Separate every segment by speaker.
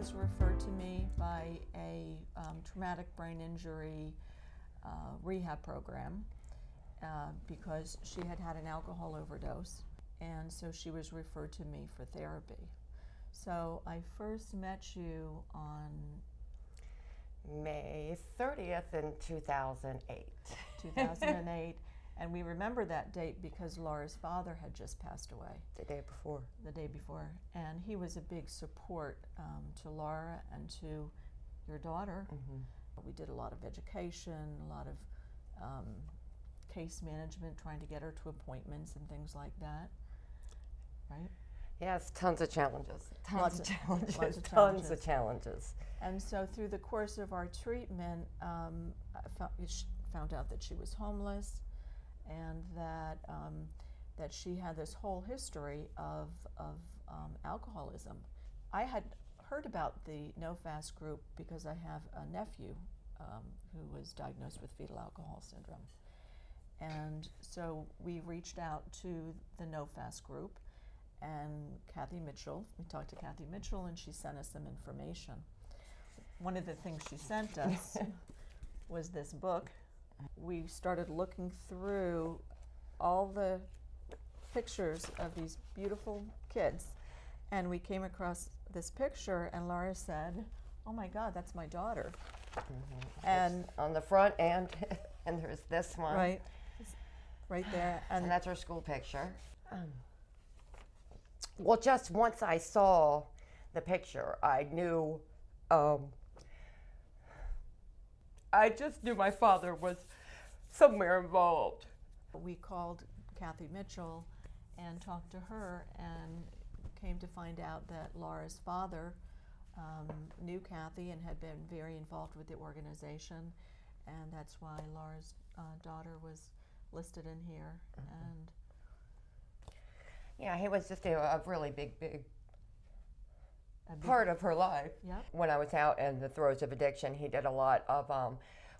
Speaker 1: was referred to me by a traumatic brain injury rehab program because she had had an alcohol overdose, and so she was referred to me for therapy. So I first met you on
Speaker 2: May 30th in 2008.
Speaker 1: 2008, and we remember that date because Laura's father had just passed away.
Speaker 2: The day before.
Speaker 1: And he was a big support to Laura and to your daughter. We did a lot of education, a lot of case management, trying to get her to appointments and things like that, right?
Speaker 2: Yes, tons of challenges.
Speaker 1: Lots of
Speaker 2: challenges.
Speaker 1: And so through the course of our treatment, I found out that she was homeless, and that that she had this whole history of alcoholism. I had heard about the NOFAS group because I have a nephew who was diagnosed with fetal alcohol syndrome. And so we reached out to the NOFAS group, and we talked to Kathy Mitchell, and she sent us some information. One of the things she sent us was this book. We started looking through all the pictures of these beautiful kids, and we came across this picture, and Laura said, "Oh my God, that's my daughter." And
Speaker 2: it's on the front, and there's this one.
Speaker 1: Right there.
Speaker 2: And that's her school picture. Well, just once I saw the picture, I knew, I just knew my father was somewhere involved.
Speaker 1: We called Kathy Mitchell and talked to her, and came to find out that Laura's father knew Kathy and had been very involved with the organization, and that's why Laura's daughter was listed in here. And
Speaker 2: yeah, he was just a really big part of her life.
Speaker 1: Yep.
Speaker 2: When I was out in the throes of addiction, he did a lot of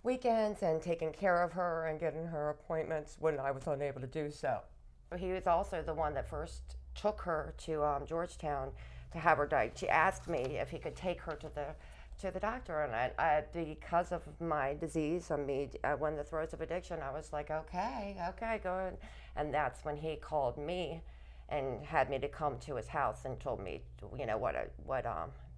Speaker 2: weekends and taking care of her and getting her appointments when I was unable to do so. He was also the one that first took her to Georgetown to have her diagnosed. She asked me if he could take her to the doctor, and I because of my disease, when the throes of addiction, I was like, okay, go ahead. And that's when he called me and had me to come to his house and told me,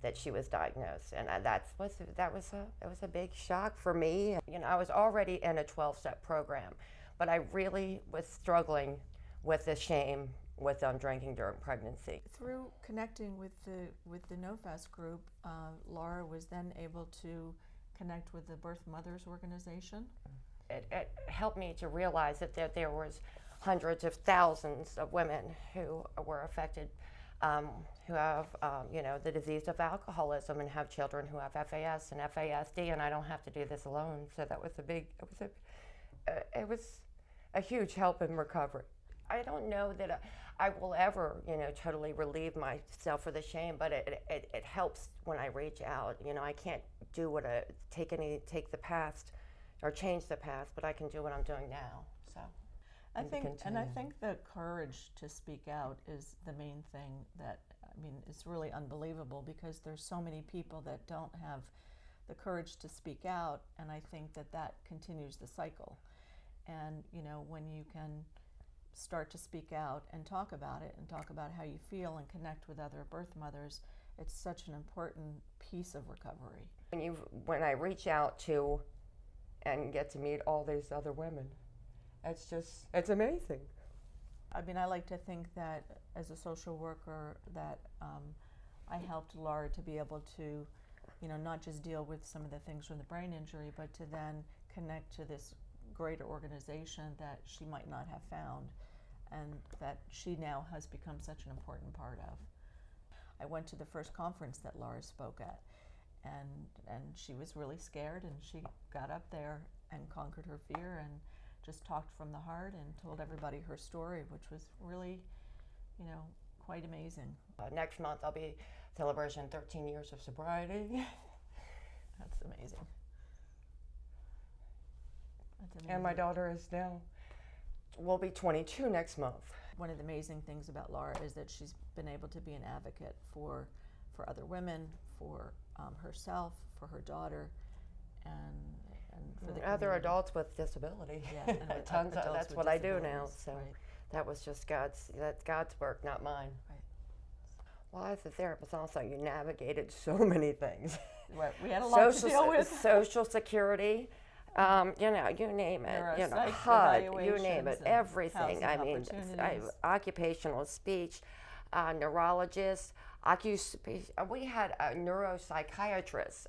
Speaker 2: that she was diagnosed, and it was a big shock for me. I was already in a 12-step program, but I really was struggling with the shame with drinking during pregnancy.
Speaker 1: Through connecting with the NOFAS group, Laura was then able to connect with the Birth Mothers organization.
Speaker 2: It helped me to realize that there was hundreds of thousands of women who were affected, who have the disease of alcoholism, and have children who have FAS and FASD, and I don't have to do this alone. So that was it was a huge help in recovery. I don't know that I will ever, totally relieve myself of the shame, but it helps when I reach out. I can't do take the past or change the past, but I can do what I'm doing now. So
Speaker 1: I think the courage to speak out is the main thing that, it's really unbelievable, because there's so many people that don't have the courage to speak out, and I think that continues the cycle. And, when you can start to speak out and talk about it, and talk about how you feel, and connect with other birth mothers, it's such an important piece of recovery.
Speaker 2: When I reach out to and get to meet all these other women, it's amazing.
Speaker 1: I like to think that as a social worker that I helped Laura to be able to, not just deal with some of the things from the brain injury, but to then connect to this greater organization that she might not have found, and that she now has become such an important part of. I went to the first conference that Laura spoke at, and she was really scared, and she got up there and conquered her fear and just talked from the heart and told everybody her story, which was really, quite amazing.
Speaker 2: Next month I'll be celebrating 13 years of sobriety.
Speaker 1: That's amazing.
Speaker 2: And my daughter will be 22 next month.
Speaker 1: One of the amazing things about Laura is that she's been able to be an advocate for for other women, for herself, for her daughter, and for the
Speaker 2: other
Speaker 1: community.
Speaker 2: adults with disability.
Speaker 1: Yeah, and
Speaker 2: Tons of,
Speaker 1: adults
Speaker 2: that's
Speaker 1: with
Speaker 2: what I do now.
Speaker 1: disabilities,
Speaker 2: So
Speaker 1: right.
Speaker 2: that was just that's God's work, not mine.
Speaker 1: Right.
Speaker 2: Well, as a therapist, also you navigated so many things.
Speaker 1: Right. We had a lot to deal with.
Speaker 2: Social Security, you know, you name it. You know,
Speaker 1: Neuropsych
Speaker 2: HUD, you name
Speaker 1: evaluations
Speaker 2: it.
Speaker 1: and
Speaker 2: Everything.
Speaker 1: housing
Speaker 2: I mean,
Speaker 1: opportunities.
Speaker 2: occupational speech, neurologists. We had a neuropsychiatrist.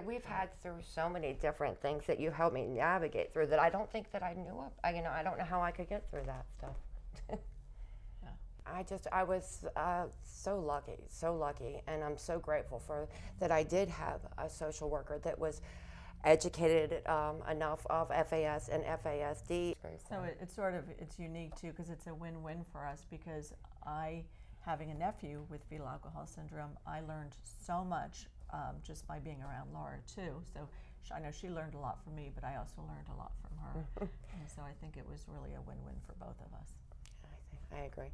Speaker 2: We've had through so many different things that you helped me navigate through that I don't think that I knew of. You know, I don't know how I could get through that stuff. I was so lucky, and I'm so grateful for that. I did have a social worker that was educated enough of FAS and FASD.
Speaker 1: So it's unique too, because it's a win-win for us, because having a nephew with fetal alcohol syndrome, I learned so much just by being around Laura too. So I know she learned a lot from me, but I also learned a lot from her. And so I think it was really a win-win for both of us.
Speaker 2: I agree.